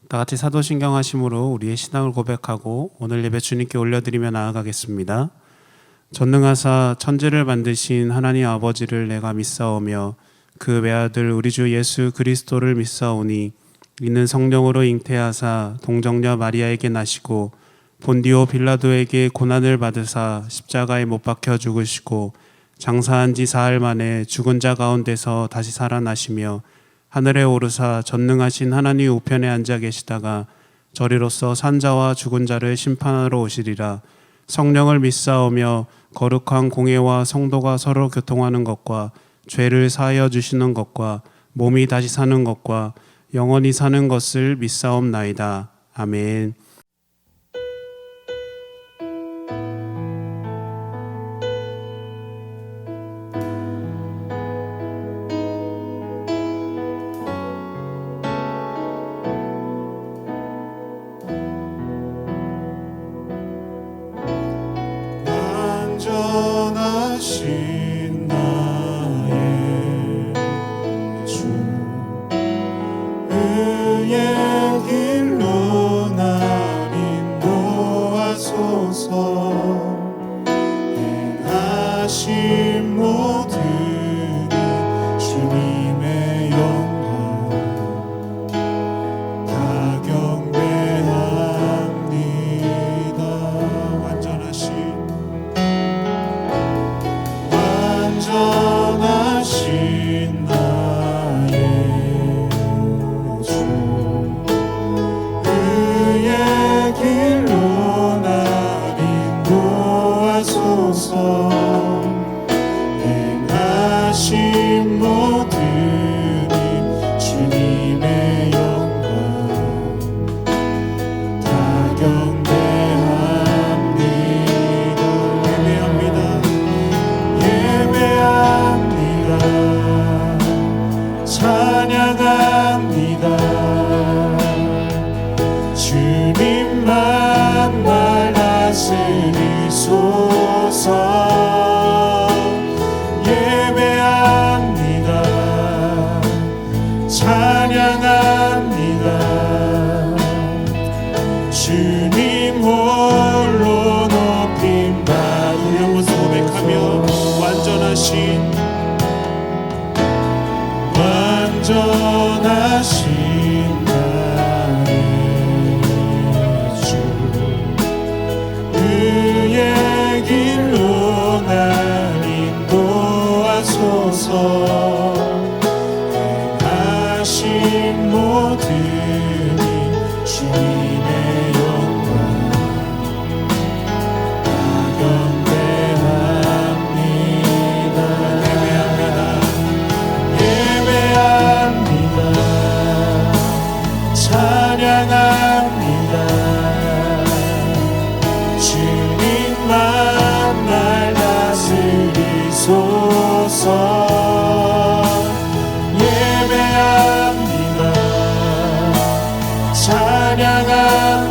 다 같이 사도신경 하심으로 우리의 신앙을 고백하고 오늘 예배 주님께 올려드리며 나아가겠습니다. 전능하사 천지를 만드신 하나님 아버지를 내가 믿사오며 그 외아들 우리 주 예수 그리스도를 믿사오니 이는 성령으로 잉태하사 동정녀 마리아에게 나시고 본디오 빌라도에게 고난을 받으사 십자가에 못 박혀 죽으시고 장사한 지 사흘 만에 죽은 자 가운데서 다시 살아나시며 하늘에 오르사 전능하신 하나님 우편에 앉아 계시다가 저리로서 산자와 죽은 자를 심판하러 오시리라. 성령을 믿사오며 거룩한 공회와 성도가 서로 교통하는 것과 죄를 사하여 주시는 것과 몸이 다시 사는 것과 영원히 사는 것을 믿사옵나이다. 아멘. 완전하신 나의 주 의의 길로 날 인도하소서. 행하신 모든 주님의 영광 다 경배합니다. 완전하신 나의 주 의의 길로 날 인도하소서. 행하신 모든 주님의 영광 다 경배합니다. 예배합니다. 찬양합니다. 주님만 날 다스리소서. 예배합니다. 찬양합니다. 주님 홀로 높임받. 우리 한 번 고백하며 완전하신 나의 주 의의 길로 날 인도하소서. 행하신 모든 주님의 영광 다 경배합니다. 예배합니다. 찬양합니다. 주님만 날 다스리소서. 예배합니다. 찬양합니다.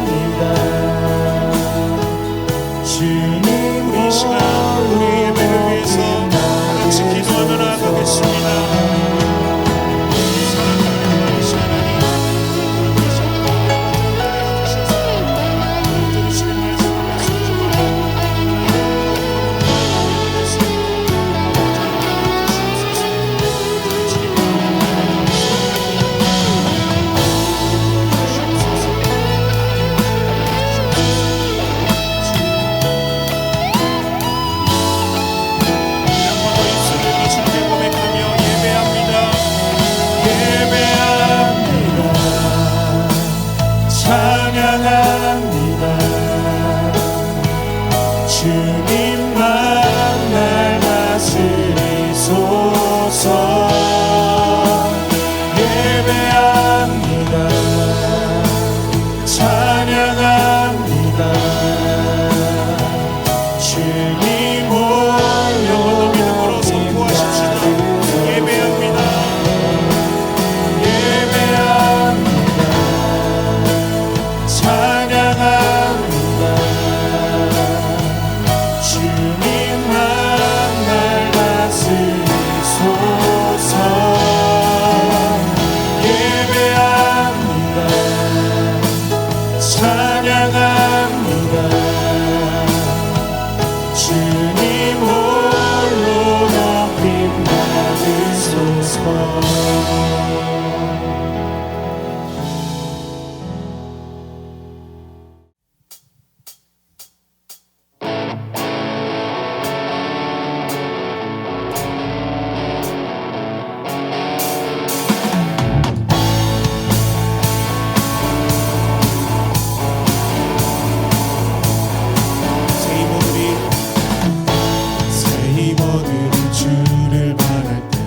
새 이모들이 주를 바랄 때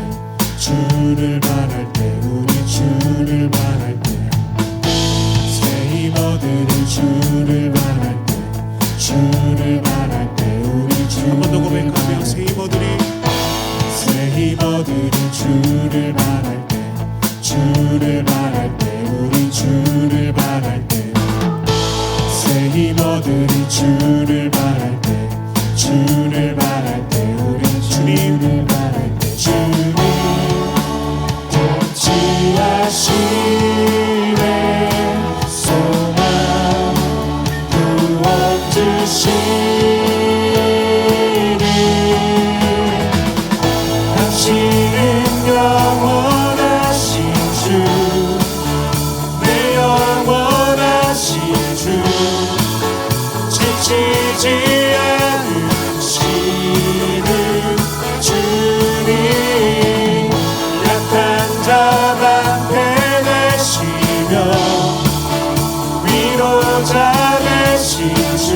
주를 바랄 때 우리 주를 바랄 때 새 이모들이 주를 바랄 때 주를 바랄 때 우리 주를 한 번 더 고백하며 새 이모들이 주를 바랄 때 주를 바랄 때 우리 주를 바랄 때 새 이모들이 주를 바랄 때 주를 바랄 때 우리 주를 바랄 때 주님 통치하시네 소망 구원 주시니 당신은 영원하신 주 내 영원하신 주 지치지 않으시는 주님 약한 자 방패 되시며 위로자 되신 주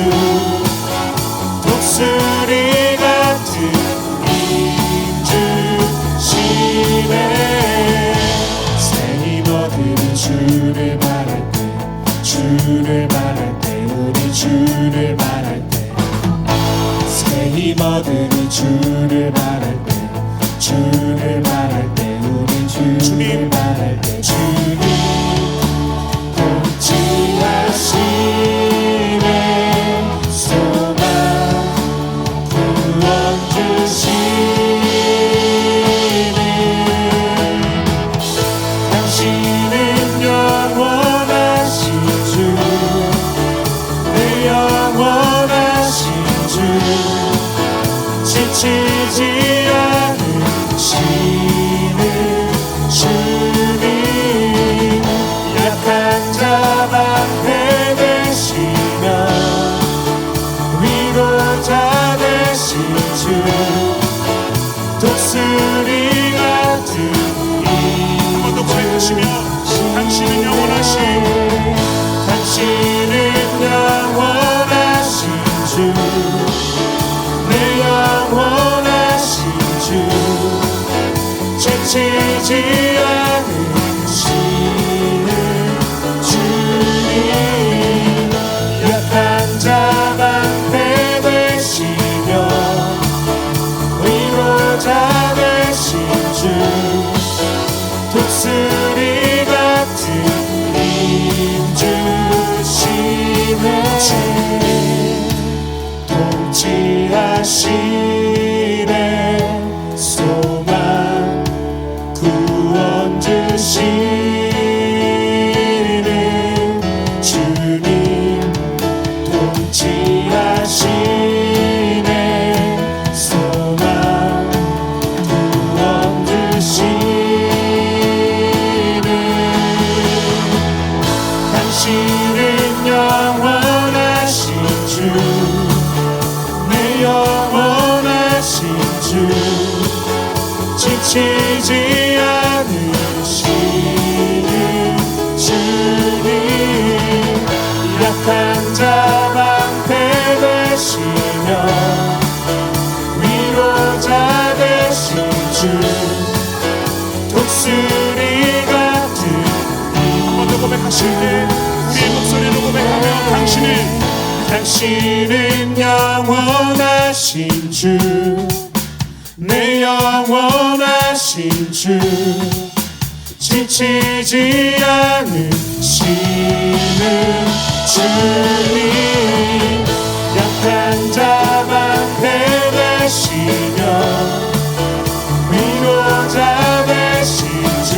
독수리 같은 주시네 새 이모들이 주를 바랄 때 주를 바랄 때 우리 주를 바랄 때 새 이모들이 주를 바랄 때 주를 바랄 때 우리 주를 바랄 때 주님 통치하시네 소망 구원 주시네 당신은 영원하신 주 내 영원하신 주 지치지 않으시는 주님 약한 자 방패 되시며 위로자 되신 주 독수리 같은 한 번 더 고백하시며 당신은 영원하신 주 내 영원하신 주 지치지 않으시는 주님 약한 자 방패 되시며 위로자 되신 주 독수리 같은 힘 주시네 통치하시네 소망 구원 주시는 주님 통치하시네 소망 구원 주시네 당신은 영원하신 주 영원하신 주 지치지 않으시는 주님 약한 자 방패 되시며 위로자 되신 주 독수리 같은 한 번 더 고백하실 때 우리의 목소리로 고백하며 당신은 영원하신 주 내 영원하신 주 지치지 않으시는 주님 약한 자 방패 되시며 위로자 되신 주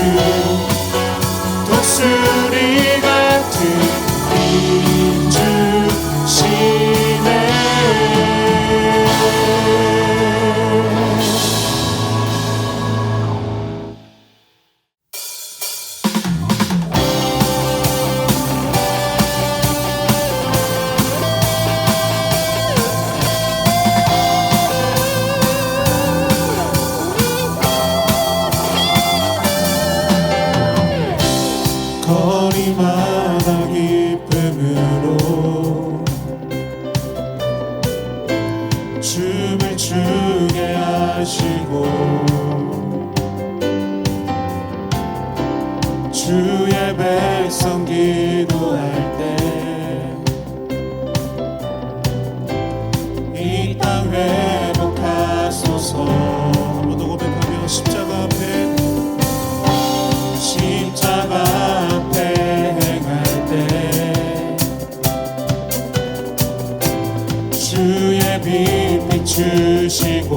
독수리 같은 힘 주시네 거리마다 기쁨으로 춤을 추게 하시고 주의 백성 기도할 때 이 땅 회복하소서. 한 번 더 고백하며 십자가 앞에 행할 때 주의 빛 비추시고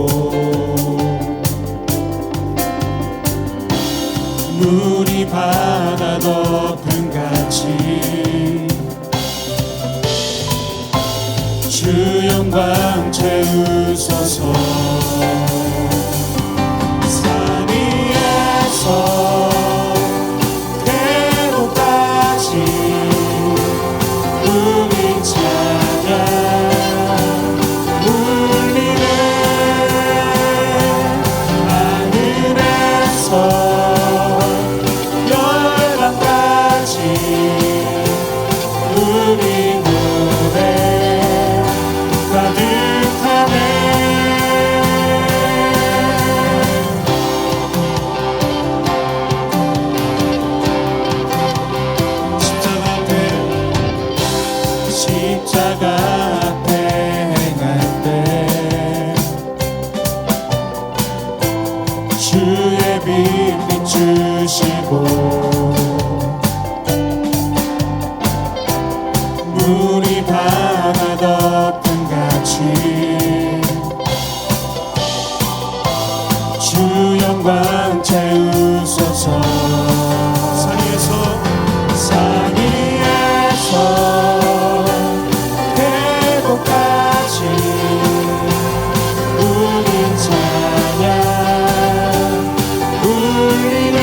물이 바다 덮음 같이 주 영광 채우소서. 산 위에서 계곡까지 우리 찬양 울리네. 하늘에서 열방까지 우리 노래 가득하네. 십자가 앞에 행할 때 주의 빛 비추시고 물이 바다 덮음 같이 주 영광 채우소서. 산 위에서 계곡까지 우리 찬양 울리네.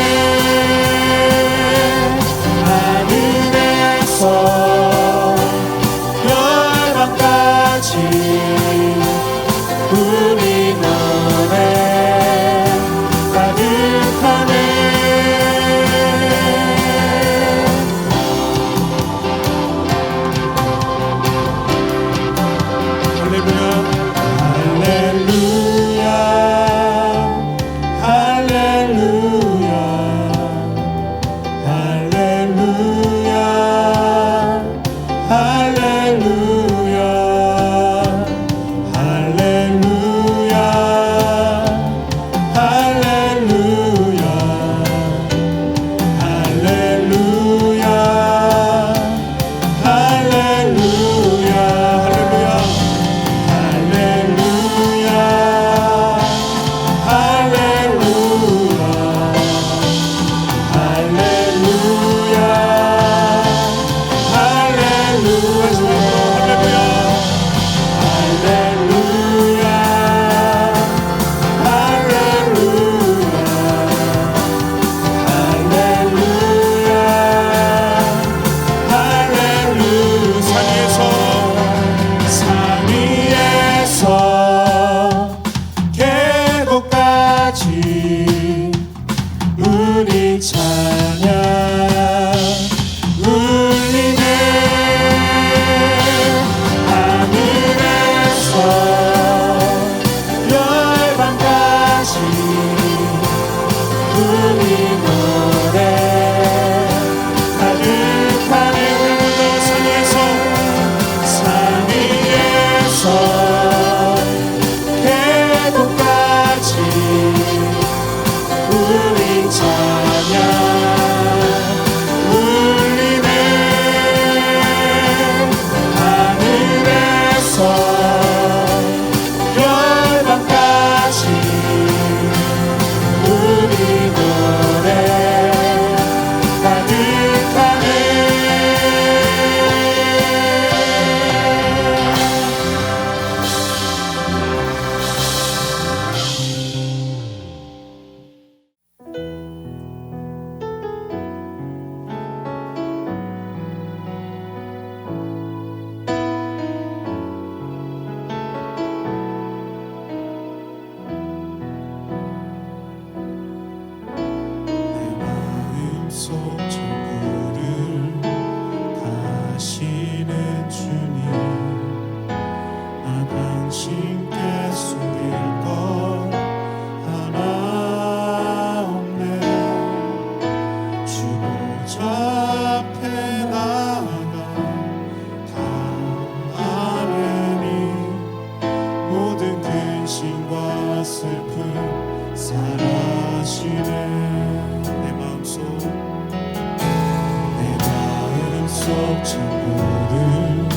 천국을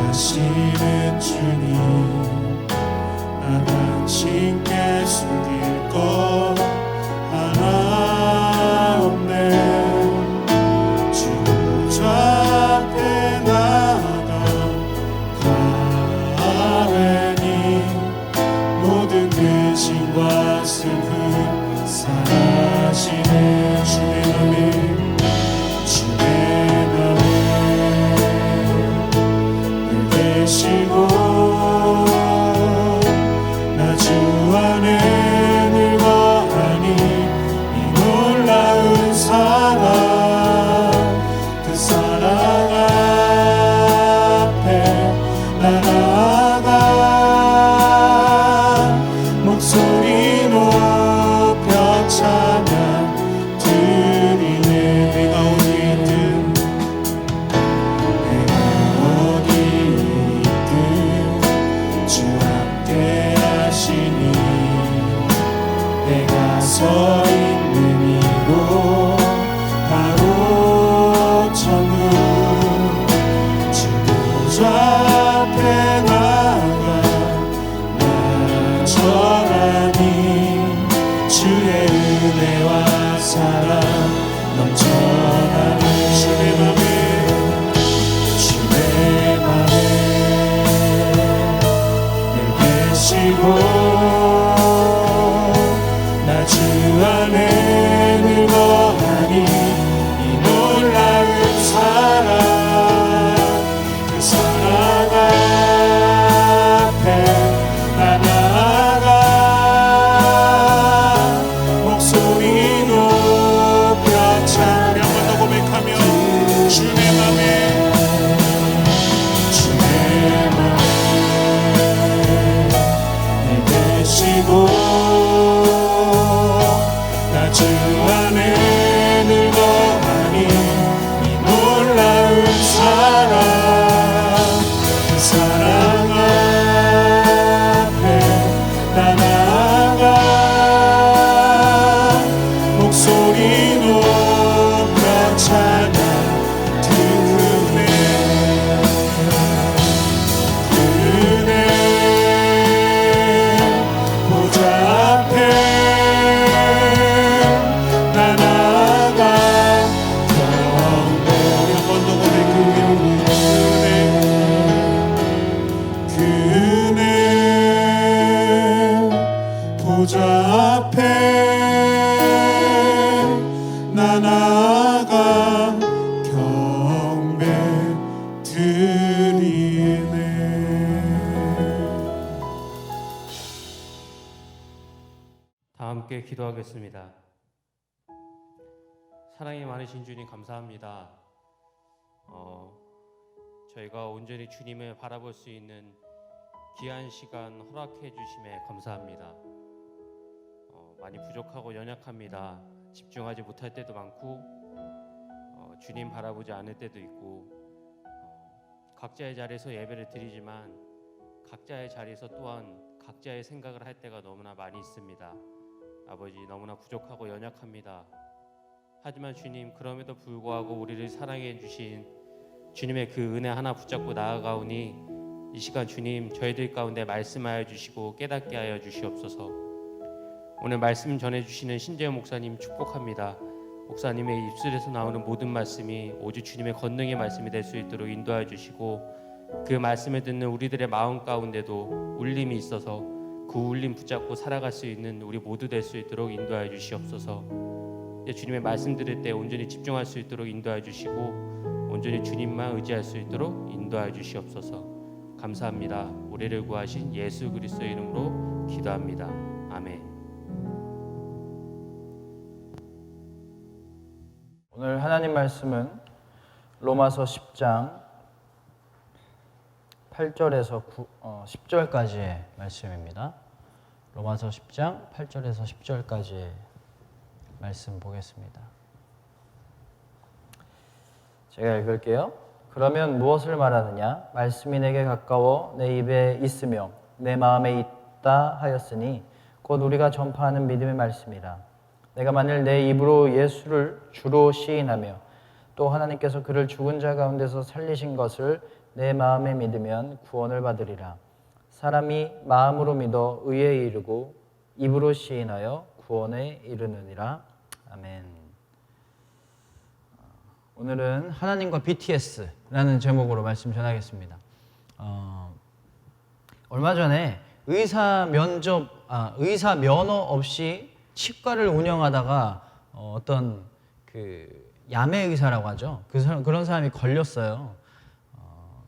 가시는 주님, 나 당신께 숨길 것 하나 없네. 주 앞에 나가 가weni 모든 근심과 슬픔 사라지네. 주의 맘에 늘 계시고 나 주 안에 늘 거하니 이 놀라운 사랑, 그 사랑 앞에 나 나아가 목소리 높여 찬양 드리네. 내가 어디 있든 주 함께 하시니 내가 서 있는 이곳 바로 천국. 주 보좌 앞에 나가 나 절하니 주의 은혜와 사랑 넘쳐나는 주의 맘에 늘 계시고 나 주 안에 늘 거하니 이 놀라운 사랑, 그 사랑 앞에 나 나아가 목소리 높여 찬양. 한 번 더 고백하며 주의 맘에 늘 계시고 나 주 안에 늘 거하니 이 놀라운 사랑, 그 사랑 앞에 나 나아가 목소리 높여 찬양 드리네. 보좌 앞에 나 나아가 경배. 우리 한 번 더 고백해요. 그네 보좌 앞에 나 나아가 경배 드리네. 다 함께 기도하겠습니다. 사랑이 많으신 주님 감사합니다. 저희가 온전히 주님을 바라볼 수 있는 귀한 시간 허락해 주심에 감사합니다. 많이 부족하고 연약합니다. 집중하지 못할 때도 많고 주님 바라보지 않을 때도 있고 각자의 자리에서 예배를 드리지만 각자의 자리에서 또한 각자의 생각을 할 때가 너무나 많이 있습니다. 아버지, 너무나 부족하고 연약합니다. 하지만 주님, 그럼에도 불구하고 우리를 사랑해 주신 주님의 그 은혜 하나 붙잡고 나아가오니 이 시간 주님, 저희들 가운데 말씀하여 주시고 깨닫게 하여 주시옵소서. 오늘 말씀 전해주시는 신재현 목사님 축복합니다. 목사님의 입술에서 나오는 모든 말씀이 오직 주님의 권능의 말씀이 될 수 있도록 인도하여 주시고, 그 말씀을 듣는 우리들의 마음 가운데도 울림이 있어서 그 울림 붙잡고 살아갈 수 있는 우리 모두 될 수 있도록 인도하여 주시옵소서. 주님의 말씀 들을 때 온전히 집중할 수 있도록 인도하여 주시고 온전히 주님만 의지할 수 있도록 인도하여 주시옵소서. 감사합니다. 우리를 구하신 예수 그리스도의 이름으로 기도합니다. 아멘. 오늘 하나님 말씀은 로마서 10장 8절에서 10절까지의 말씀입니다. 로마서 10장 8절에서 10절까지의 말씀 보겠습니다. 제가 읽을게요. 그러면 무엇을 말하느냐? 말씀이 내게 가까워 내 입에 있으며 내 마음에 있다 하였으니 곧 우리가 전파하는 믿음의 말씀이라. 내가 만일 내 입으로 예수를 주로 시인하며 또 하나님께서 그를 죽은 자 가운데서 살리신 것을 내 마음에 믿으면 구원을 받으리라. 사람이 마음으로 믿어 의에 이르고 입으로 시인하여 구원에 이르느니라. 아멘. 오늘은 하나님과 BTS라는 제목으로 말씀 전하겠습니다. 얼마 전에 의사 면허 없이 치과를 운영하다가 어떤 야매 의사라고 하죠. 그런 사람이 걸렸어요.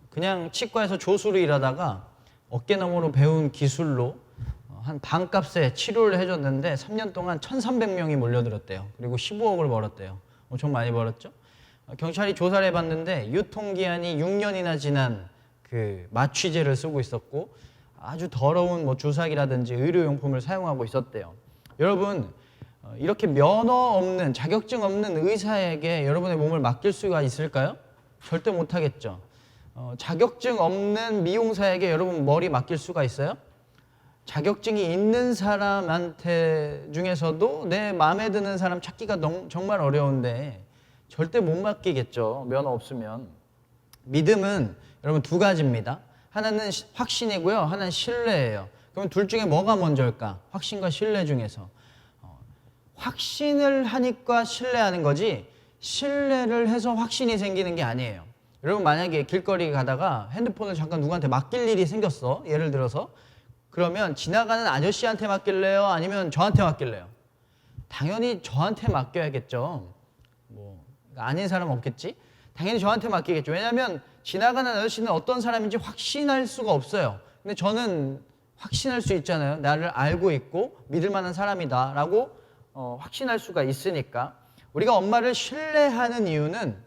그냥 치과에서 조수로 일하다가 어깨너머로 배운 기술로 한 반값에 치료를 해줬는데 3년 동안 1,300명이 몰려들었대요. 그리고 15억을 벌었대요. 엄청 많이 벌었죠. 경찰이 조사를 해봤는데 유통기한이 6년이나 지난 마취제를 쓰고 있었고 아주 더러운 주사기라든지 의료용품을 사용하고 있었대요. 여러분, 이렇게 면허 없는, 자격증 없는 의사에게 여러분의 몸을 맡길 수가 있을까요? 절대 못하겠죠. 자격증 없는 미용사에게 여러분 머리 맡길 수가 있어요? 자격증이 있는 사람한테 중에서도 내 마음에 드는 사람 찾기가 정말 어려운데 절대 못 맡기겠죠. 면허 없으면. 믿음은 여러분 두 가지입니다. 하나는 확신이고요. 하나는 신뢰예요. 그럼 둘 중에 뭐가 먼저일까? 확신과 신뢰 중에서. 확신을 하니까 신뢰하는 거지 신뢰를 해서 확신이 생기는 게 아니에요. 여러분 만약에 길거리 가다가 핸드폰을 잠깐 누구한테 맡길 일이 생겼어. 예를 들어서. 그러면 지나가는 아저씨한테 맡길래요? 아니면 저한테 맡길래요? 당연히 저한테 맡겨야겠죠. 아닌 사람 없겠지? 당연히 저한테 맡기겠죠. 왜냐하면 지나가는 아저씨는 어떤 사람인지 확신할 수가 없어요. 근데 저는 확신할 수 있잖아요. 나를 알고 있고 믿을 만한 사람이다 라고 확신할 수가 있으니까. 우리가 엄마를 신뢰하는 이유는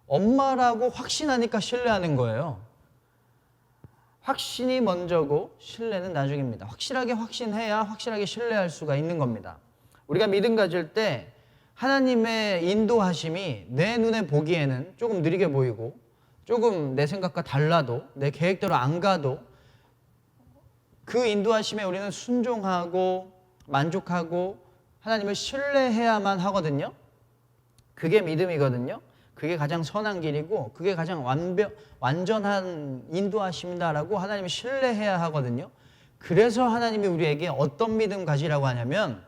엄마라고 확신하니까 신뢰하는 거예요. 확신이 먼저고 신뢰는 나중입니다. 확실하게 확신해야 확실하게 신뢰할 수가 있는 겁니다. 우리가 믿음 가질 때 하나님의 인도하심이 내 눈에 보기에는 조금 느리게 보이고 조금 내 생각과 달라도 내 계획대로 안 가도 그 인도하심에 우리는 순종하고 만족하고 하나님을 신뢰해야만 하거든요. 그게 믿음이거든요. 그게 가장 선한 길이고 그게 가장 완전한 인도하심이다라고 하나님을 신뢰해야 하거든요. 그래서 하나님이 우리에게 어떤 믿음 가지라고 하냐면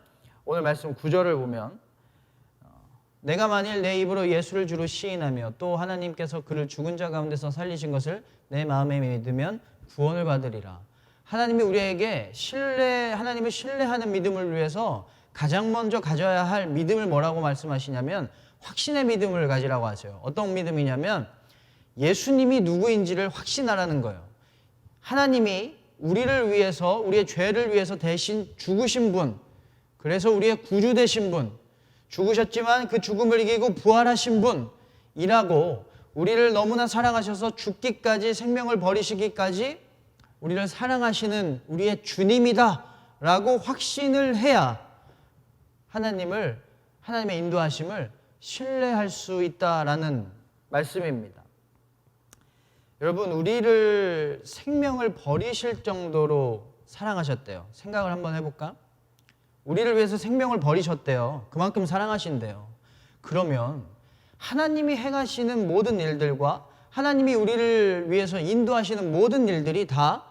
오늘 말씀 9절을 보면 내가 만일 내 입으로 예수를 주로 시인하며 또 하나님께서 그를 죽은 자 가운데서 살리신 것을 내 마음에 믿으면 구원을 받으리라. 하나님이 우리에게 하나님을 신뢰하는 믿음을 위해서 가장 먼저 가져야 할 믿음을 뭐라고 말씀하시냐면 확신의 믿음을 가지라고 하세요. 어떤 믿음이냐면 예수님이 누구인지를 확신하라는 거예요. 하나님이 우리를 위해서 우리의 죄를 위해서 대신 죽으신 분, 그래서 우리의 구주 되신 분, 죽으셨지만 그 죽음을 이기고 부활하신 분이라고 우리를 너무나 사랑하셔서 죽기까지 생명을 버리시기까지 우리를 사랑하시는 우리의 주님이다 라고 확신을 해야 하나님의 인도하심을 신뢰할 수 있다라는 말씀입니다. 여러분, 우리를 생명을 버리실 정도로 사랑하셨대요. 생각을 한번 해볼까? 우리를 위해서 생명을 버리셨대요. 그만큼 사랑하신대요. 그러면 하나님이 행하시는 모든 일들과 하나님이 우리를 위해서 인도하시는 모든 일들이 다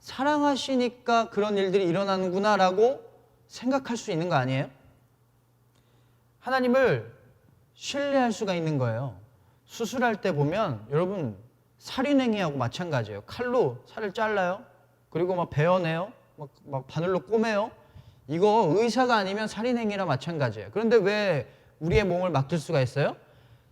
사랑하시니까 그런 일들이 일어나는구나라고 생각할 수 있는 거 아니에요? 하나님을 신뢰할 수가 있는 거예요. 수술할 때 보면 여러분 살인행위하고 마찬가지예요. 칼로 살을 잘라요. 그리고 막 베어내요. 막 바늘로 꼬매요. 이거 의사가 아니면 살인행위랑 마찬가지예요. 그런데 왜 우리의 몸을 맡길 수가 있어요?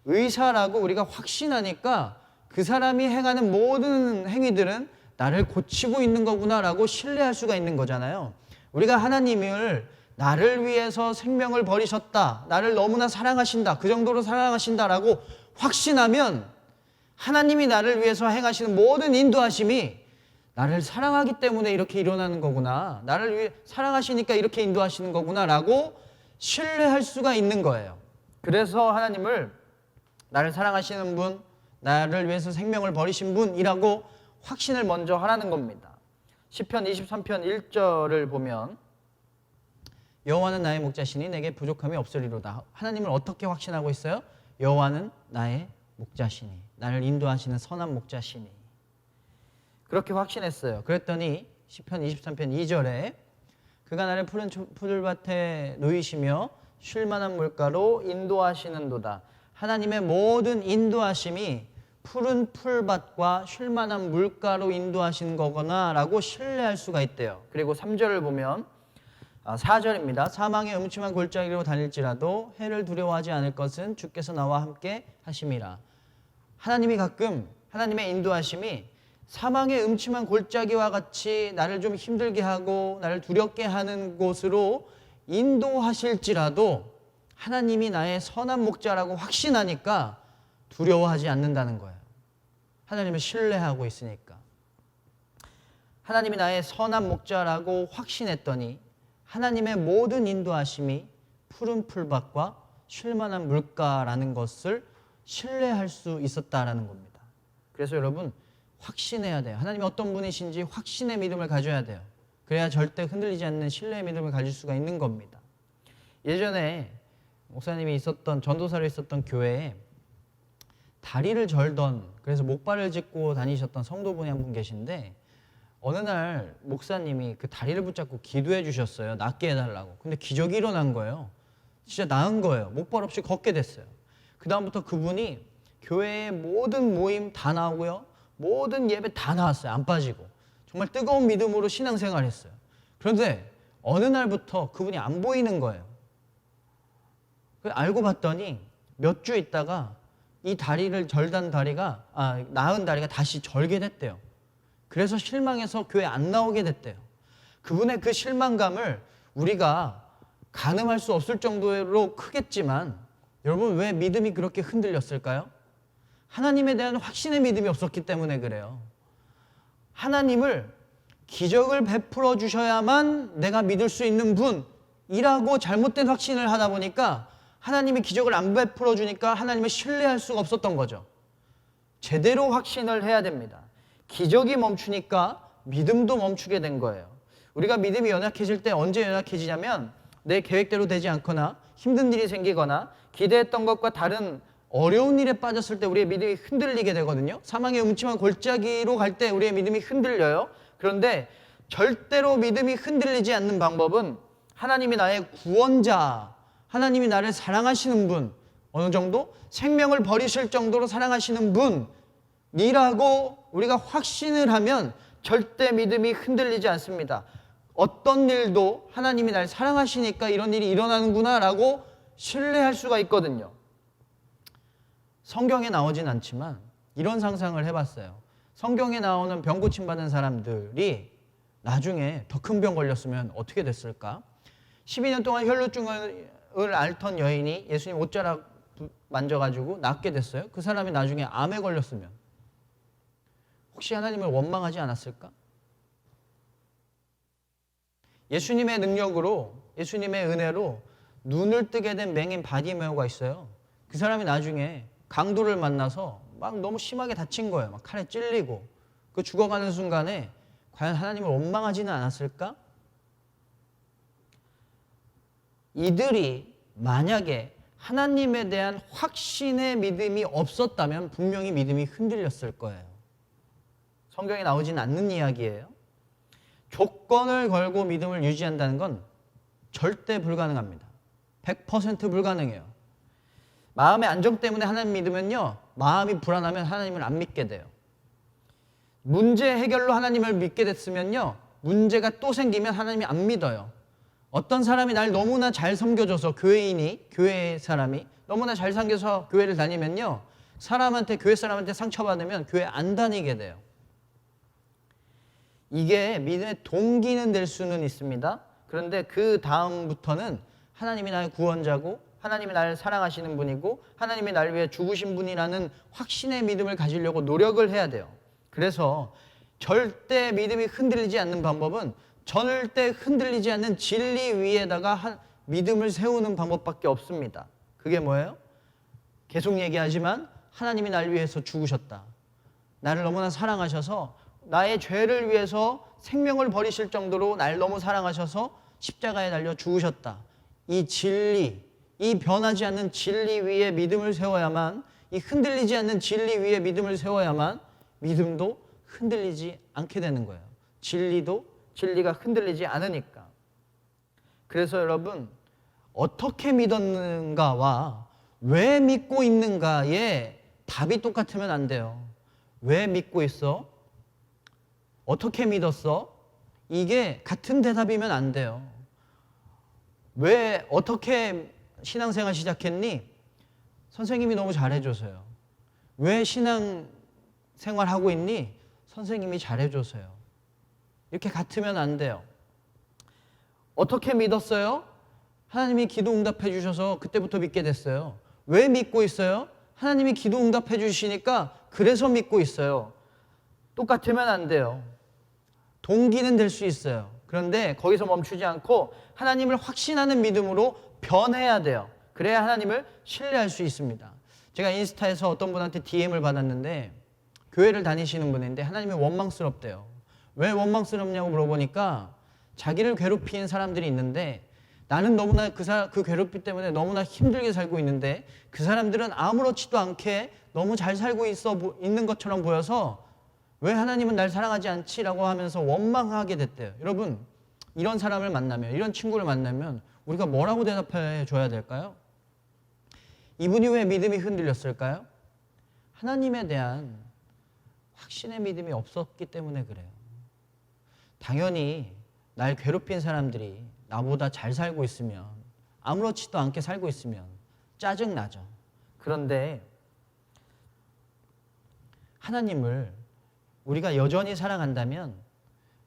의사라고 우리가 확신하니까 그 사람이 행하는 모든 행위들은 나를 고치고 있는 거구나라고 신뢰할 수가 있는 거잖아요. 우리가 하나님을 나를 위해서 생명을 버리셨다, 나를 너무나 사랑하신다, 그 정도로 사랑하신다라고 확신하면 하나님이 나를 위해서 행하시는 모든 인도하심이 나를 사랑하기 때문에 이렇게 일어나는 거구나, 나를 위해 사랑하시니까 이렇게 인도하시는 거구나라고 신뢰할 수가 있는 거예요. 그래서 하나님을 나를 사랑하시는 분, 나를 위해서 생명을 버리신 분이라고 확신을 먼저 하라는 겁니다. 시편 23편 1절을 보면 여호와는 나의 목자시니 내게 부족함이 없으리로다. 하나님을 어떻게 확신하고 있어요? 여호와는 나의 목자시니, 나를 인도하시는 선한 목자시니. 그렇게 확신했어요. 그랬더니 시편 23편 2절에 그가 나를 푸른 풀밭에 누이시며 쉴 만한 물가로 인도하시는도다. 하나님의 모든 인도하심이 푸른 풀밭과 쉴 만한 물가로 인도하시는 거구나 라고 신뢰할 수가 있대요. 그리고 3절을 보면 4절입니다. 사망의 음침한 골짜기로 다닐지라도 해를 두려워하지 않을 것은 주께서 나와 함께 하심이라. 하나님이 가끔 하나님의 인도하심이 사망의 음침한 골짜기와 같이 나를 좀 힘들게 하고 나를 두렵게 하는 곳으로 인도하실지라도 하나님이 나의 선한 목자라고 확신하니까 두려워하지 않는다는 거예요. 하나님을 신뢰하고 있으니까. 하나님이 나의 선한 목자라고 확신했더니 하나님의 모든 인도하심이 푸른 풀밭과 쉴만한 물가라는 것을 신뢰할 수 있었다라는 겁니다. 그래서 여러분 확신해야 돼요. 하나님이 어떤 분이신지 확신의 믿음을 가져야 돼요. 그래야 절대 흔들리지 않는 신뢰의 믿음을 가질 수가 있는 겁니다. 예전에 목사님이 전도사로 있었던 교회에 다리를 절던, 그래서 목발을 짚고 다니셨던 성도분이 한 분 계신데 어느 날 목사님이 그 다리를 붙잡고 기도해 주셨어요. 낫게 해달라고. 근데 기적이 일어난 거예요. 진짜 나은 거예요. 목발 없이 걷게 됐어요. 그 다음부터 그분이 교회의 모든 모임 다 나오고요, 모든 예배 다 나왔어요. 안 빠지고. 정말 뜨거운 믿음으로 신앙생활 했어요. 그런데 어느 날부터 그분이 안 보이는 거예요. 알고 봤더니 몇 주 있다가 이 다리를 나은 다리가 다시 절게 됐대요. 그래서 실망해서 교회 안 나오게 됐대요. 그분의 그 실망감을 우리가 가늠할 수 없을 정도로 크겠지만 여러분 왜 믿음이 그렇게 흔들렸을까요? 하나님에 대한 확신의 믿음이 없었기 때문에 그래요. 하나님을 기적을 베풀어 주셔야만 내가 믿을 수 있는 분이라고 잘못된 확신을 하다 보니까 하나님이 기적을 안 베풀어 주니까 하나님을 신뢰할 수가 없었던 거죠. 제대로 확신을 해야 됩니다. 기적이 멈추니까 믿음도 멈추게 된 거예요. 우리가 믿음이 연약해질 때 언제 연약해지냐면 내 계획대로 되지 않거나 힘든 일이 생기거나 기대했던 것과 다른 어려운 일에 빠졌을 때 우리의 믿음이 흔들리게 되거든요. 사망의 음침한 골짜기로 갈 때 우리의 믿음이 흔들려요. 그런데 절대로 믿음이 흔들리지 않는 방법은 하나님이 나의 구원자, 하나님이 나를 사랑하시는 분, 어느 정도 생명을 버리실 정도로 사랑하시는 분이라고 우리가 확신을 하면 절대 믿음이 흔들리지 않습니다. 어떤 일도 하나님이 날 사랑하시니까 이런 일이 일어나는구나 라고 신뢰할 수가 있거든요. 성경에 나오진 않지만 이런 상상을 해봤어요. 성경에 나오는 병 고침받은 사람들이 나중에 더 큰 병 걸렸으면 어떻게 됐을까? 12년 동안 혈루증을 앓던 여인이 예수님 옷자락 만져가지고 낫게 됐어요. 그 사람이 나중에 암에 걸렸으면 혹시 하나님을 원망하지 않았을까? 예수님의 능력으로, 예수님의 은혜로 눈을 뜨게 된 맹인 바디메오가 있어요. 그 사람이 나중에 강도를 만나서 막 너무 심하게 다친 거예요. 막 칼에 찔리고. 그 죽어가는 순간에 과연 하나님을 원망하지는 않았을까? 이들이 만약에 하나님에 대한 확신의 믿음이 없었다면 분명히 믿음이 흔들렸을 거예요. 성경에 나오지는 않는 이야기예요. 조건을 걸고 믿음을 유지한다는 건 절대 불가능합니다. 100% 불가능해요. 마음의 안정 때문에 하나님 믿으면요, 마음이 불안하면 하나님을 안 믿게 돼요. 문제 해결로 하나님을 믿게 됐으면요, 문제가 또 생기면 하나님이 안 믿어요. 어떤 사람이 날 너무나 잘 섬겨줘서, 교회 사람이 너무나 잘 섬겨서 교회를 다니면요, 교회 사람한테 상처받으면 교회 안 다니게 돼요. 이게 믿음의 동기는 될 수는 있습니다. 그런데 그 다음부터는 하나님이 나의 구원자고 하나님이 나를 사랑하시는 분이고 하나님이 나를 위해 죽으신 분이라는 확신의 믿음을 가지려고 노력을 해야 돼요. 그래서 절대 믿음이 흔들리지 않는 방법은 절대 흔들리지 않는 진리 위에다가 믿음을 세우는 방법밖에 없습니다. 그게 뭐예요? 계속 얘기하지만 하나님이 나를 위해서 죽으셨다. 나를 너무나 사랑하셔서 나의 죄를 위해서 생명을 버리실 정도로 날 너무 사랑하셔서 십자가에 달려 죽으셨다. 이 진리, 이 변하지 않는 진리 위에 믿음을 세워야만, 이 흔들리지 않는 진리 위에 믿음을 세워야만 믿음도 흔들리지 않게 되는 거예요. 진리가 흔들리지 않으니까. 그래서 여러분, 어떻게 믿었는가와 왜 믿고 있는가의 답이 똑같으면 안 돼요. 왜 믿고 있어? 어떻게 믿었어? 이게 같은 대답이면 안 돼요. 왜 어떻게 신앙생활 시작했니? 선생님이 너무 잘해줘서요. 왜 신앙생활 하고 있니? 선생님이 잘해줘서요. 이렇게 같으면 안 돼요. 어떻게 믿었어요? 하나님이 기도 응답해 주셔서 그때부터 믿게 됐어요. 왜 믿고 있어요? 하나님이 기도 응답해 주시니까 그래서 믿고 있어요. 똑같으면 안 돼요. 동기는 될 수 있어요. 그런데 거기서 멈추지 않고 하나님을 확신하는 믿음으로 변해야 돼요. 그래야 하나님을 신뢰할 수 있습니다. 제가 인스타에서 어떤 분한테 DM을 받았는데, 교회를 다니시는 분인데 하나님이 원망스럽대요. 왜 원망스럽냐고 물어보니까 자기를 괴롭히는 사람들이 있는데, 나는 너무나 그 괴롭힘 때문에 너무나 힘들게 살고 있는데 그 사람들은 아무렇지도 않게 너무 잘 살고 있는 것처럼 보여서 왜 하나님은 날 사랑하지 않지라고 하면서 원망하게 됐대요. 여러분, 이런 사람을 만나면, 이런 친구를 만나면 우리가 뭐라고 대답해 줘야 될까요? 이분이 왜 믿음이 흔들렸을까요? 하나님에 대한 확신의 믿음이 없었기 때문에 그래요. 당연히 날 괴롭힌 사람들이 나보다 잘 살고 있으면, 아무렇지도 않게 살고 있으면 짜증나죠. 그런데 하나님을 우리가 여전히 사랑한다면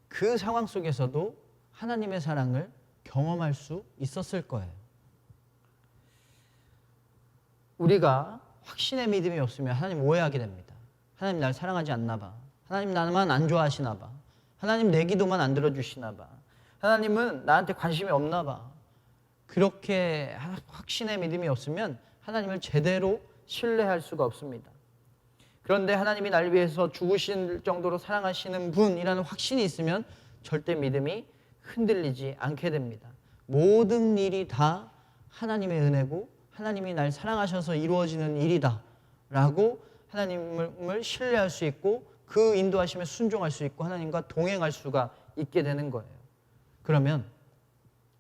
그 상황 속에서도 하나님의 사랑을 경험할 수 있었을 거예요. 우리가 확신의 믿음이 없으면 하나님 오해하게 됩니다. 하나님 날 사랑하지 않나 봐. 하나님 나만 안 좋아하시나 봐. 하나님 내 기도만 안 들어주시나 봐. 하나님은 나한테 관심이 없나 봐. 그렇게 확신의 믿음이 없으면 하나님을 제대로 신뢰할 수가 없습니다. 그런데 하나님이 날 위해서 죽으실 정도로 사랑하시는 분이라는 확신이 있으면 절대 믿음이 흔들리지 않게 됩니다. 모든 일이 다 하나님의 은혜고 하나님이 날 사랑하셔서 이루어지는 일이다 라고 하나님을 신뢰할 수 있고 그 인도하심에 순종할 수 있고 하나님과 동행할 수가 있게 되는 거예요. 그러면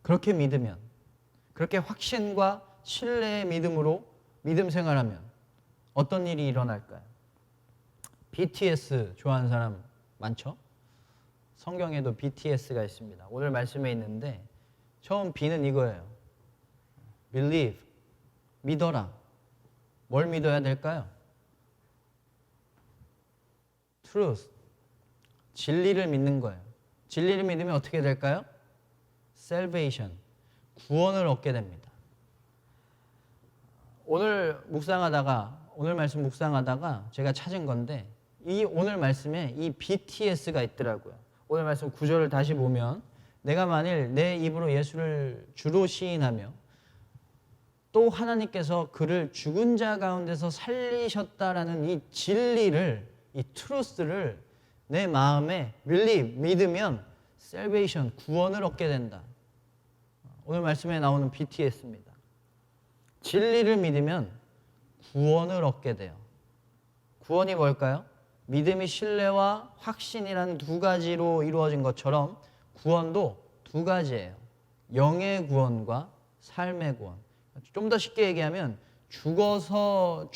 그렇게 믿으면, 그렇게 확신과 신뢰의 믿음으로 믿음 생활하면 어떤 일이 일어날까요? BTS 좋아하는 사람 많죠? 성경에도 BTS가 있습니다. 오늘 말씀에 있는데 처음 B는 이거예요. Believe, 믿어라. 뭘 믿어야 될까요? Truth, 진리를 믿는 거예요. 진리를 믿으면 어떻게 될까요? Salvation, 구원을 얻게 됩니다. 오늘 말씀 묵상하다가 제가 찾은 건데, 이 오늘 말씀에 이 BTS가 있더라고요. 오늘 말씀 9절을 다시 보면, 내가 만일 내 입으로 예수를 주로 시인하며 또 하나님께서 그를 죽은 자 가운데서 살리셨다라는 이 진리를, 이 트루스를 내 마음에 믿으면 salvation, 구원을 얻게 된다. 오늘 말씀에 나오는 BTS입니다. 진리를 믿으면 구원을 얻게 돼요. 구원이 뭘까요? 믿음이 신뢰와 확신이라는 두 가지로 이루어진 것처럼 구원도 두 가지예요. 영의 구원과 삶의 구원. 좀 더 쉽게 얘기하면 죽어서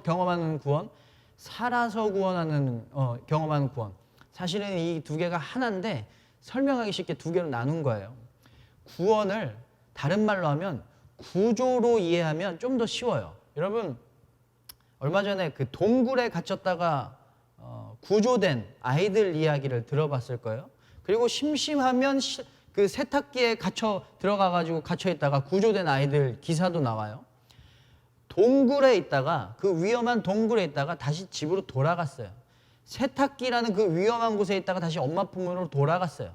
경험하는 구원, 살아서 경험하는 구원. 사실은 이 두 개가 하나인데 설명하기 쉽게 두 개로 나눈 거예요. 구원을 다른 말로 하면 구조로 이해하면 좀 더 쉬워요. 여러분, 얼마 전에 그 동굴에 갇혔다가 구조된 아이들 이야기를 들어봤을 거예요. 그리고 심심하면 그 세탁기에 들어가가지고 갇혀있다가 구조된 아이들 기사도 나와요. 동굴에 있다가, 그 위험한 동굴에 있다가 다시 집으로 돌아갔어요. 세탁기라는 그 위험한 곳에 있다가 다시 엄마 품으로 돌아갔어요.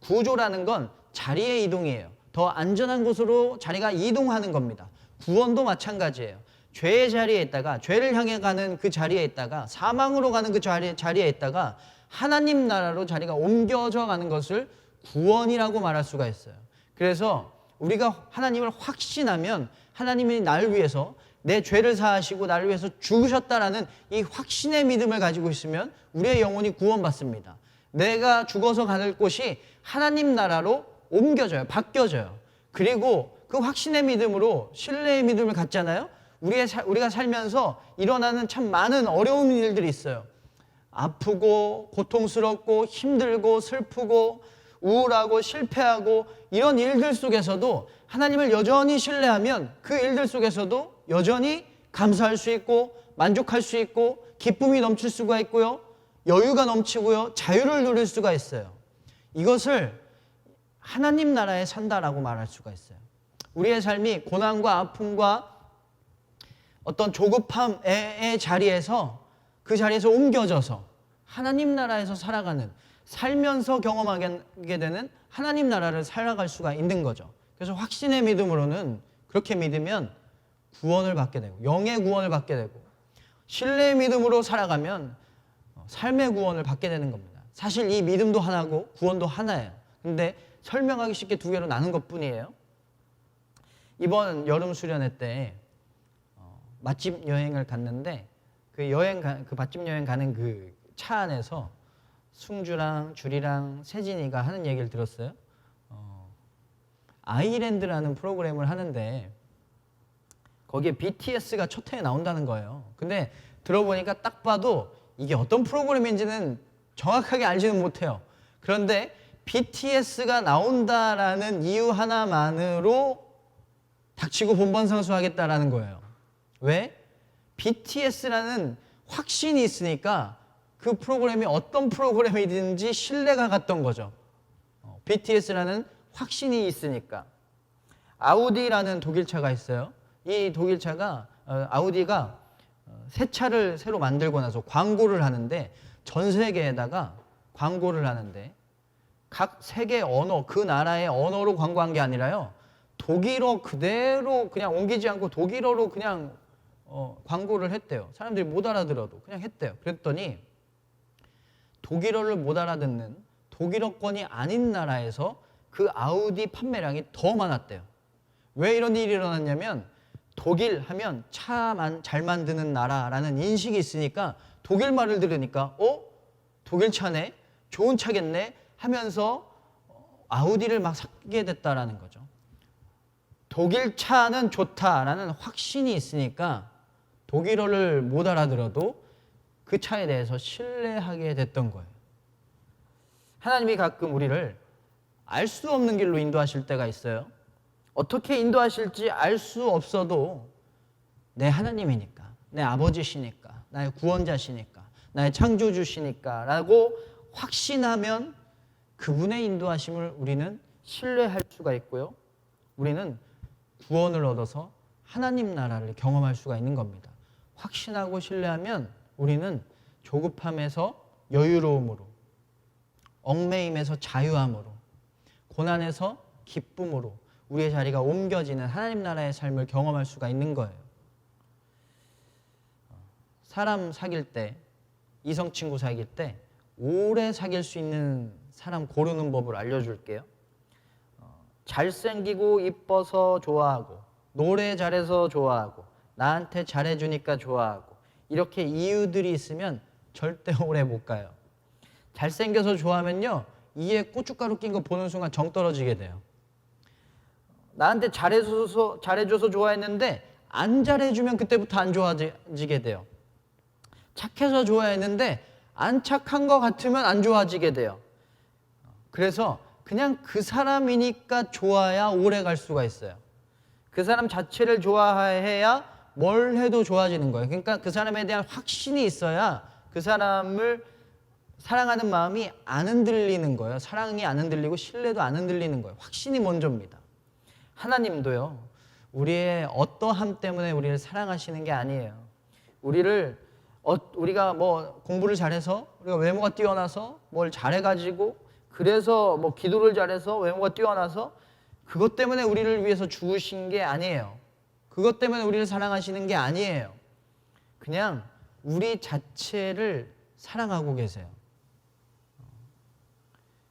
구조라는 건 자리의 이동이에요. 더 안전한 곳으로 자리가 이동하는 겁니다. 구원도 마찬가지예요. 죄의 자리에 있다가, 죄를 향해 가는 그 자리에 있다가, 사망으로 가는 그 자리에 있다가 하나님 나라로 자리가 옮겨져 가는 것을 구원이라고 말할 수가 있어요. 그래서 우리가 하나님을 확신하면 하나님이 나를 위해서 내 죄를 사하시고 나를 위해서 죽으셨다라는 이 확신의 믿음을 가지고 있으면 우리의 영혼이 구원받습니다. 내가 죽어서 가는 곳이 하나님 나라로 옮겨져요. 바뀌어져요. 그리고 그 확신의 믿음으로 신뢰의 믿음을 갖잖아요. 우리가 살면서 일어나는 참 많은 어려운 일들이 있어요. 아프고 고통스럽고 힘들고 슬프고 우울하고 실패하고 이런 일들 속에서도 하나님을 여전히 신뢰하면 그 일들 속에서도 여전히 감사할 수 있고 만족할 수 있고 기쁨이 넘칠 수가 있고요. 여유가 넘치고요. 자유를 누릴 수가 있어요. 이것을 하나님 나라에 산다라고 말할 수가 있어요. 우리의 삶이 고난과 아픔과 어떤 조급함의 자리에서 그 자리에서 옮겨져서 하나님 나라에서 살아가는 살면서 경험하게 되는 하나님 나라를 살아갈 수가 있는 거죠. 그래서 확신의 믿음으로는 그렇게 믿으면 구원을 받게 되고 영의 구원을 받게 되고 신뢰의 믿음으로 살아가면 삶의 구원을 받게 되는 겁니다. 사실 이 믿음도 하나고 구원도 하나예요. 근데 설명하기 쉽게 두 개로 나눈 것뿐이에요. 이번 여름 수련회 때 맛집 여행을 갔는데 그 맛집 여행 가는 그 차 안에서 승주랑 주리랑 세진이가 하는 얘기를 들었어요. 아이랜드라는 프로그램을 하는데 거기에 BTS가 첫 회에 나온다는 거예요. 근데 들어보니까 딱 봐도 이게 어떤 프로그램인지는 정확하게 알지는 못해요. 그런데 BTS가 나온다라는 이유 하나만으로 닥치고 본번상수하겠다라는 거예요. 왜? BTS라는 확신이 있으니까 그 프로그램이 어떤 프로그램이든지 신뢰가 갔던 거죠. BTS라는 확신이 있으니까. 아우디라는 독일차가 있어요. 이 독일차가 아우디가 새 차를 새로 만들고 나서 광고를 하는데 전 세계에다가 광고를 하는데 각 세계 언어, 그 나라의 언어로 광고한 게 아니라요. 독일어 그대로 그냥 옮기지 않고 독일어로 그냥 광고를 했대요. 사람들이 못 알아들어도 그냥 했대요. 그랬더니 독일어를 못 알아듣는 독일어권이 아닌 나라에서 그 아우디 판매량이 더 많았대요. 왜 이런 일이 일어났냐면 독일 하면 차 잘 만드는 나라라는 인식이 있으니까 독일 말을 들으니까 독일 차네? 좋은 차겠네? 하면서 아우디를 막 사게 됐다라는 거죠. 독일 차는 좋다라는 확신이 있으니까 독일어를 못 알아들어도 그 차에 대해서 신뢰하게 됐던 거예요. 하나님이 가끔 우리를 알 수 없는 길로 인도하실 때가 있어요. 어떻게 인도하실지 알 수 없어도 내 하나님이니까, 내 아버지시니까, 나의 구원자시니까, 나의 창조주시니까 라고 확신하면 그분의 인도하심을 우리는 신뢰할 수가 있고요. 우리는 구원을 얻어서 하나님 나라를 경험할 수가 있는 겁니다. 확신하고 신뢰하면 우리는 조급함에서 여유로움으로, 얽매임에서 자유함으로, 고난에서 기쁨으로 우리의 자리가 옮겨지는 하나님 나라의 삶을 경험할 수가 있는 거예요. 사람 사귈 때, 이성 친구 사귈 때 오래 사귈 수 있는 사람 고르는 법을 알려줄게요. 잘생기고 이뻐서 좋아하고, 노래 잘해서 좋아하고, 나한테 잘해주니까 좋아하고, 이렇게 이유들이 있으면 절대 오래 못 가요. 잘생겨서 좋아하면요, 이에 고춧가루 낀 거 보는 순간 정 떨어지게 돼요. 나한테 잘해줘서 좋아했는데 안 잘해주면 그때부터 안 좋아지게 돼요. 착해서 좋아했는데 안 착한 것 같으면 안 좋아지게 돼요. 그래서 그냥 그 사람이니까 좋아야 오래 갈 수가 있어요. 그 사람 자체를 좋아해야 뭘 해도 좋아지는 거예요. 그러니까 그 사람에 대한 확신이 있어야 그 사람을 사랑하는 마음이 안 흔들리는 거예요. 사랑이 안 흔들리고 신뢰도 안 흔들리는 거예요. 확신이 먼저입니다. 하나님도요, 우리의 어떠함 때문에 우리를 사랑하시는 게 아니에요. 우리가 뭐 공부를 잘해서, 우리가 외모가 뛰어나서, 뭘 잘해가지고, 그래서 뭐 기도를 잘해서 외모가 뛰어나서 그것 때문에 우리를 위해서 죽으신 게 아니에요. 그것 때문에 우리를 사랑하시는 게 아니에요. 그냥 우리 자체를 사랑하고 계세요.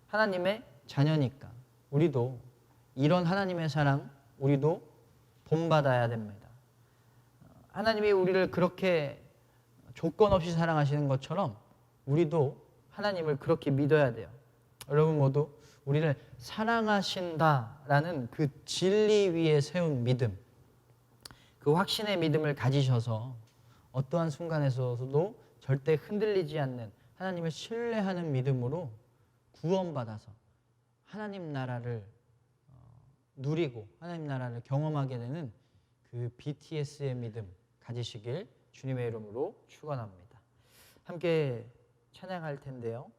하나님의 자녀니까 우리도 이런 하나님의 사랑 우리도 본받아야 됩니다. 하나님이 우리를 그렇게 조건 없이 사랑하시는 것처럼 우리도 하나님을 그렇게 믿어야 돼요. 여러분 모두 우리를 사랑하신다라는 그 진리 위에 세운 믿음, 그 확신의 믿음을 가지셔서 어떠한 순간에서도 절대 흔들리지 않는 하나님을 신뢰하는 믿음으로 구원받아서 하나님 나라를 누리고 하나님 나라를 경험하게 되는 그 BTS의 믿음 가지시길 주님의 이름으로 축원합니다. 함께 찬양할 텐데요.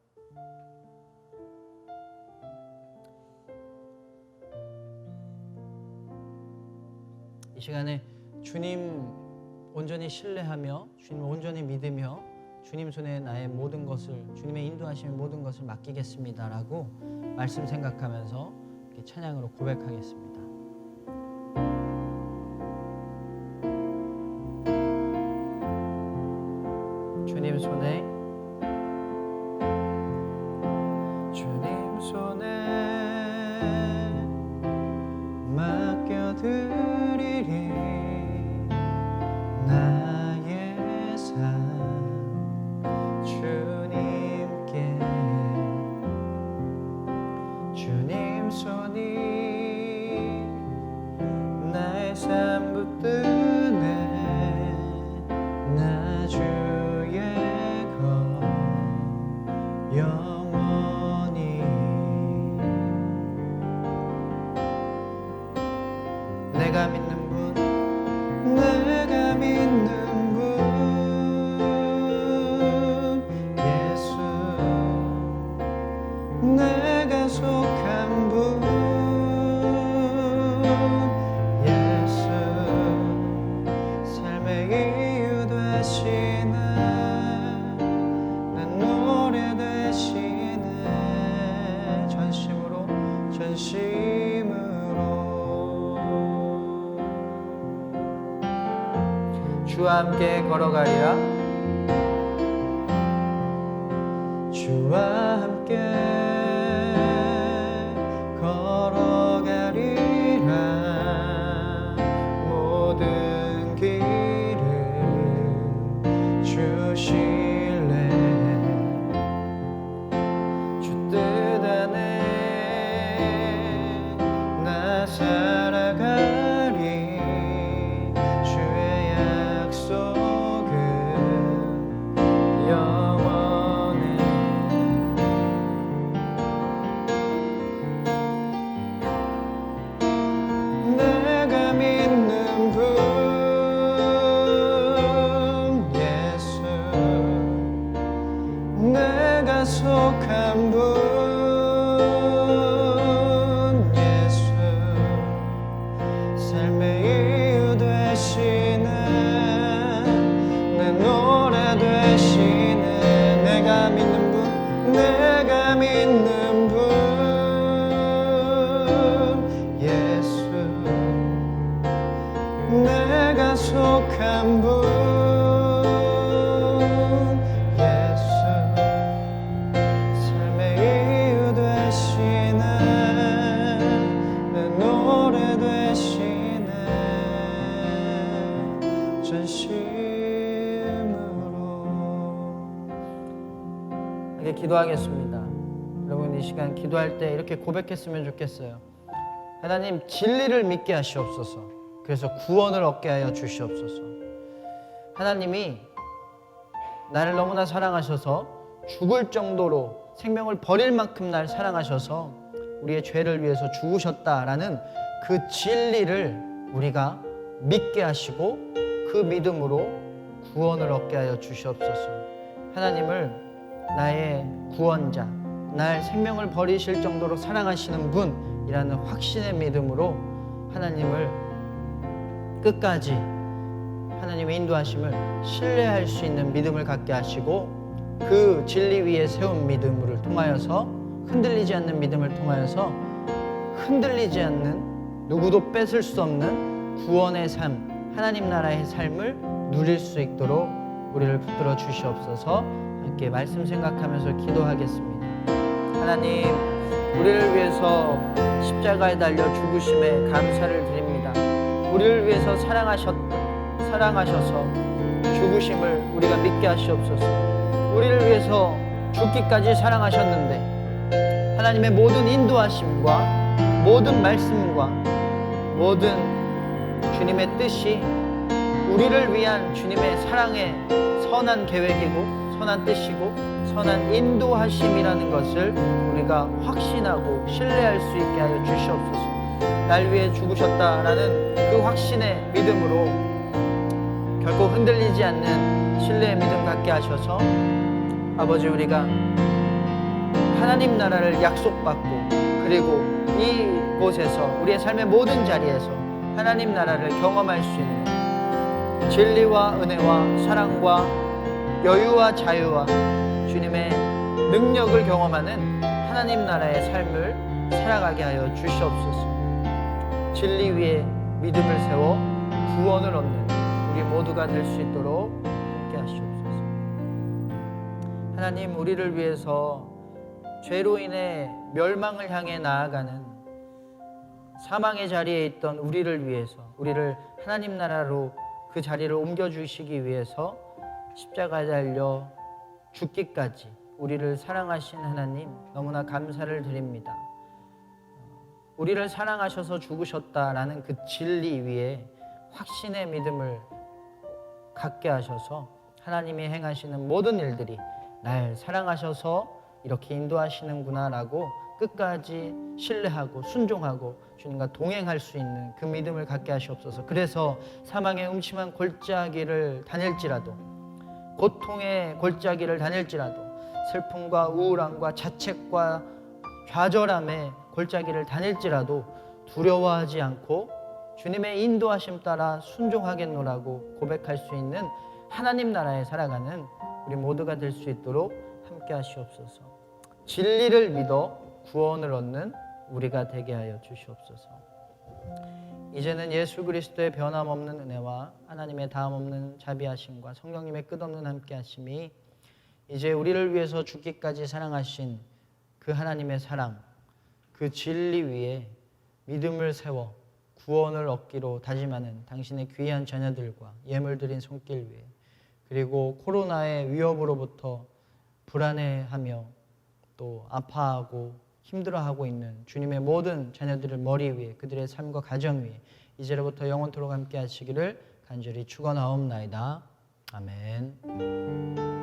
이 시간에 주님 온전히 신뢰하며 주님을 온전히 믿으며 주님 손에 나의 모든 것을 주님의 인도하시는 모든 것을 맡기겠습니다라고 말씀 생각하면서 이렇게 찬양으로 고백하겠습니다. 주님 손에 맡겨드리리 나의 삶 주님께 주님 손이 나의 삶 붙드네 나 주의 것 영원히 내가 믿는 분 내가 믿는 분 예수 내가 속한 분 예수 삶의 이유 되시네 내 노래 되시네 전심으로 주와 함께 걸어가리라 주와 함께 걸어가리라 모든 길을 주실래 주 뜻 안에 나 살아가리 속한 분 예수 삶의 이유 되시네 내 노래 되시네 내가 믿는 분 내가 믿는 분 예수 내가 속한 분 기도하겠습니다. 여러분 이 시간 기도할 때 이렇게 고백했으면 좋겠어요. 하나님 진리를 믿게 하시옵소서. 그래서 구원을 얻게 하여 주시옵소서. 하나님이 나를 너무나 사랑하셔서 죽을 정도로 생명을 버릴 만큼 날 사랑하셔서 우리의 죄를 위해서 죽으셨다라는 그 진리를 우리가 믿게 하시고 그 믿음으로 구원을 얻게 하여 주시옵소서. 하나님을 나의 구원자, 날 생명을 버리실 정도로 사랑하시는 분이라는 확신의 믿음으로 하나님을 끝까지 하나님의 인도하심을 신뢰할 수 있는 믿음을 갖게 하시고 그 진리 위에 세운 믿음을 통하여서 흔들리지 않는 믿음을 통하여서 흔들리지 않는 누구도 뺏을 수 없는 구원의 삶, 하나님 나라의 삶을 누릴 수 있도록 우리를 붙들어 주시옵소서. 함께 말씀 생각하면서 기도하겠습니다. 하나님, 우리를 위해서 십자가에 달려 죽으심에 감사를 드립니다. 우리를 위해서 사랑하셔서 죽으심을 우리가 믿게 하시옵소서. 우리를 위해서 죽기까지 사랑하셨는데 하나님의 모든 인도하심과 모든 말씀과 모든 주님의 뜻이 우리를 위한 주님의 사랑의 선한 계획이고 선한 뜻이고 선한 인도하심이라는 것을 우리가 확신하고 신뢰할 수 있게 하여 주시옵소서. 날 위해 죽으셨다라는 그 확신의 믿음으로 결코 흔들리지 않는 신뢰의 믿음 갖게 하셔서 아버지, 우리가 하나님 나라를 약속받고 그리고 이곳에서 우리의 삶의 모든 자리에서 하나님 나라를 경험할 수 있는 진리와 은혜와 사랑과 여유와 자유와 주님의 능력을 경험하는 하나님 나라의 삶을 살아가게 하여 주시옵소서. 진리 위에 믿음을 세워 구원을 얻는 우리 모두가 될 수 있도록 함께 하시옵소서. 하나님, 우리를 위해서 죄로 인해 멸망을 향해 나아가는 사망의 자리에 있던 우리를 위해서, 우리를 하나님 나라로 그 자리를 옮겨주시기 위해서 십자가에 달려 죽기까지 우리를 사랑하신 하나님, 너무나 감사를 드립니다. 우리를 사랑하셔서 죽으셨다라는 그 진리 위에 확신의 믿음을 갖게 하셔서 하나님이 행하시는 모든 일들이 날 사랑하셔서 이렇게 인도하시는구나 라고 끝까지 신뢰하고 순종하고 주님과 동행할 수 있는 그 믿음을 갖게 하시옵소서. 그래서 사망의 음침한 골짜기를 다닐지라도, 고통의 골짜기를 다닐지라도, 슬픔과 우울함과 자책과 좌절함의 골짜기를 다닐지라도 두려워하지 않고 주님의 인도하심 따라 순종하겠노라고 고백할 수 있는 하나님 나라에 살아가는 우리 모두가 될 수 있도록 함께 하시옵소서. 진리를 믿어 구원을 얻는 우리가 되게 하여 주시옵소서. 이제는 예수 그리스도의 변함없는 은혜와 하나님의 다함없는 자비하심과 성령님의 끝없는 함께하심이 이제 우리를 위해서 죽기까지 사랑하신 그 하나님의 사랑, 그 진리 위에 믿음을 세워 구원을 얻기로 다짐하는 당신의 귀한 자녀들과 예물 드린 손길 위에, 그리고 코로나의 위협으로부터 불안해하며 또 아파하고 힘들어하고 있는 주님의 모든 자녀들의 머리 위에, 그들의 삶과 가정 위에 이제로부터 영원토록 함께 하시기를 간절히 축원하옵나이다. 아멘.